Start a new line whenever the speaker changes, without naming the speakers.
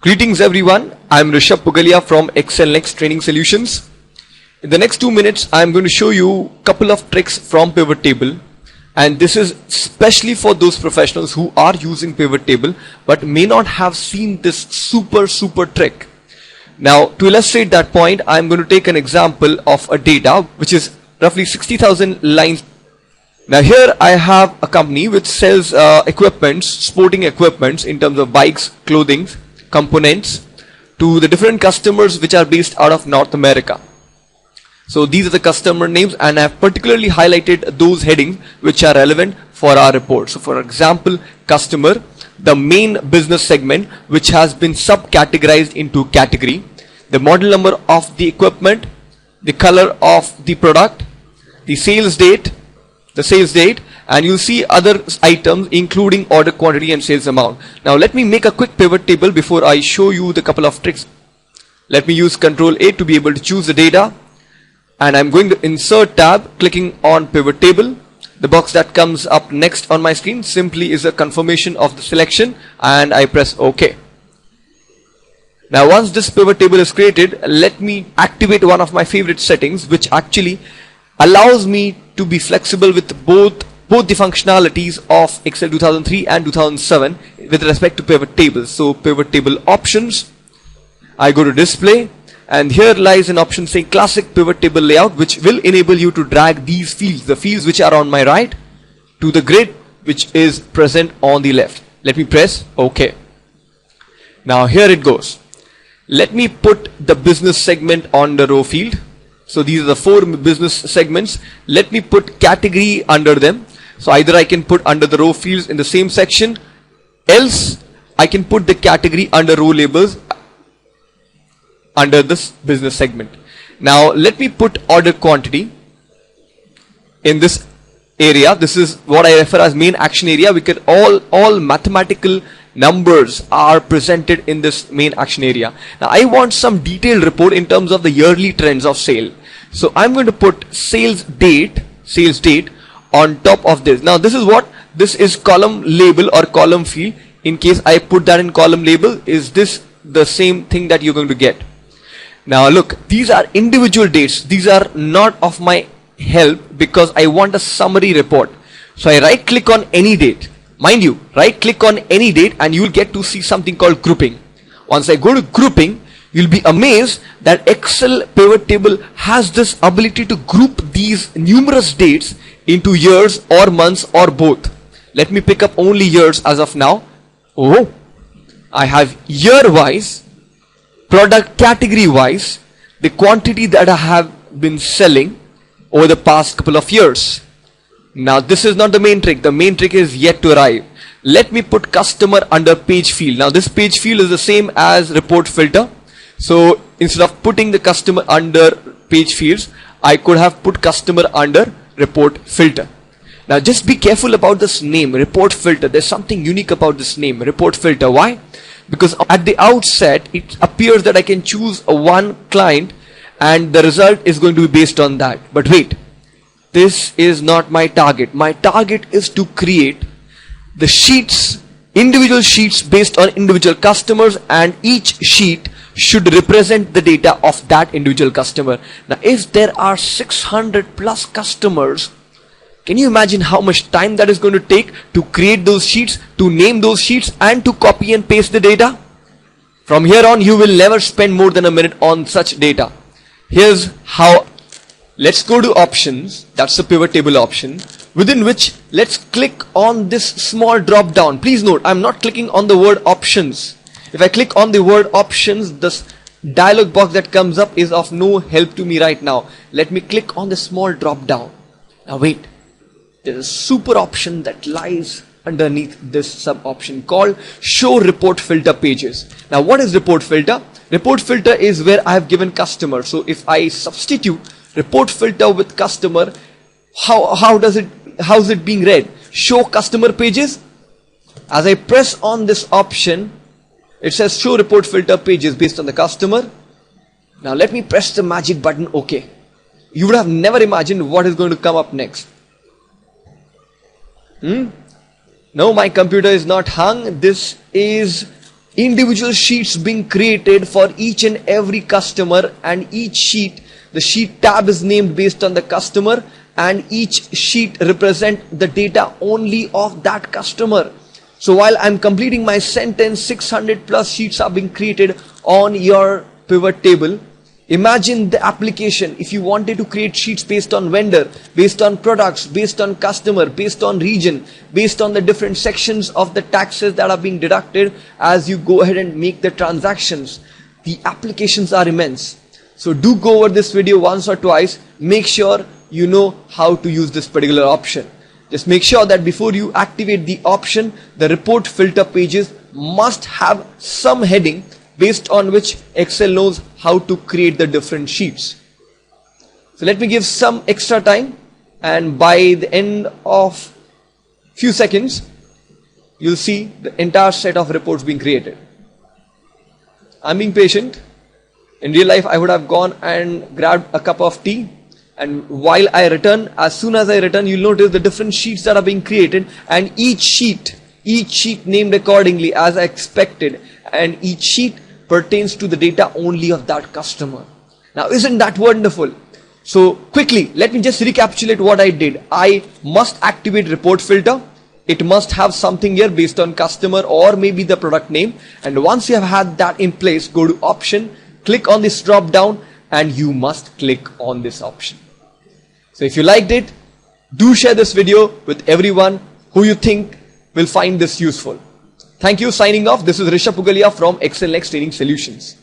Greetings everyone, I am Rishabh Pugalia from Excel Next Training Solutions. In the next 2 minutes, I am going to show you a couple of tricks from Pivot Table, and this is especially for those professionals who are using Pivot Table but may not have seen this super trick. Now, to illustrate that point, I am going to take an example of a data which is roughly 60,000 lines. Now here I have a company which sells sporting equipments in terms of bikes, clothing, components to the different customers which are based out of North America. So these are the customer names, and I have particularly highlighted those headings which are relevant for our report. So for example, customer, the main business segment which has been subcategorized into category, the model number of the equipment, the color of the product, the sales date, and you'll see other items including order quantity and sales amount. Now let me make a quick pivot table before I show you the couple of tricks. Let me use Ctrl A to be able to choose the data, and I'm going to insert tab, clicking on pivot table. The box that comes up next on my screen simply is a confirmation of the selection, and I press OK. Now once this pivot table is created, let me activate one of my favorite settings which actually allows me to be flexible with both the functionalities of Excel 2003 and 2007 with respect to pivot tables. So pivot table options, I go to display, and here lies an option saying classic pivot table layout, which will enable you to drag these fields, the fields which are on my right, to the grid which is present on the left. Let me press OK. Now here it goes. Let me put the business segment on the row field. So these are the 4 business segments. Let me put category under them. So either I can put under the row fields in the same section, else I can put the category under row labels under this business segment. Now let me put order quantity in this area. This is what I refer as main action area. We can all mathematical numbers are presented in this main action area. Now I want some detailed report in terms of the yearly trends of sale. So I'm going to put sales date on top of this. Now this is column label or column field. In case I put that in column label, is this the same thing that you're going to get? Now look, these are individual dates. These are not of my help because I want a summary report. So I right click on any date. Mind you, right click on any date and you will get to see something called grouping. Once I go to grouping, you'll be amazed that Excel pivot table has this ability to group these numerous dates into years or months or both. Let me pick up only years as of now. Oh, I have year wise, product category wise, the quantity that I have been selling over the past couple of years. Now this is not the main trick. The main trick is yet to arrive. Let me put customer under page field. Now this page field is the same as report filter. So instead of putting the customer under page fields, I could have put customer under report filter. Now just be careful about this name, report filter. There's something unique about this name, report filter. Why? Because at the outset it appears that I can choose one client and the result is going to be based on that. But wait, this is not my target. My target is to create the sheets, individual sheets based on individual customers, and each sheet should represent the data of that individual customer. Now if there are 600 plus customers, can you imagine how much time that is going to take to create those sheets, to name those sheets, and to copy and paste the data? From here on, you will never spend more than a minute on such data. Here's how. Let's go to options. That's the pivot table option, within which let's click on this small drop down. Please note, I'm not clicking on the word options. If I click on the word options, this dialog box that comes up is of no help to me right now. Let me click on the small drop down. Now wait, there's a super option that lies underneath this sub option called show report filter pages. Now what is report filter? Report filter is where I have given customer. So if I substitute report filter with customer, how's it being read? Show customer pages. As I press on this option, it says show report filter pages based on the customer. Now let me press the magic button OK. You would have never imagined what is going to come up next. No, my computer is not hung. This is individual sheets being created for each and every customer, and each sheet, the sheet tab is named based on the customer, and each sheet represent the data only of that customer. So while I'm completing my sentence, 600 plus sheets are being created on your pivot table. Imagine the application if you wanted to create sheets based on vendor, based on products, based on customer, based on region, based on the different sections of the taxes that are being deducted as you go ahead and make the transactions. The applications are immense. So do go over this video once or twice. Make sure you know how to use this particular option. Just make sure that before you activate the option, the report filter pages must have some heading based on which Excel knows how to create the different sheets. So let me give some extra time, and by the end of few seconds, you'll see the entire set of reports being created. I'm being patient. In real life, I would have gone and grabbed a cup of tea, and while I return, as soon as I return, you'll notice the different sheets that are being created, and each sheet named accordingly as I expected, and each sheet pertains to the data only of that customer. Now, isn't that wonderful? So quickly, let me just recapitulate what I did. I must activate report filter. It must have something here based on customer or maybe the product name. And once you have had that in place, go to option, click on this drop down, and you must click on this option. So if you liked it, do share this video with everyone who you think will find this useful. Thank you. Signing off. This is Rishabh Pugalia from Excel Next Training Solutions.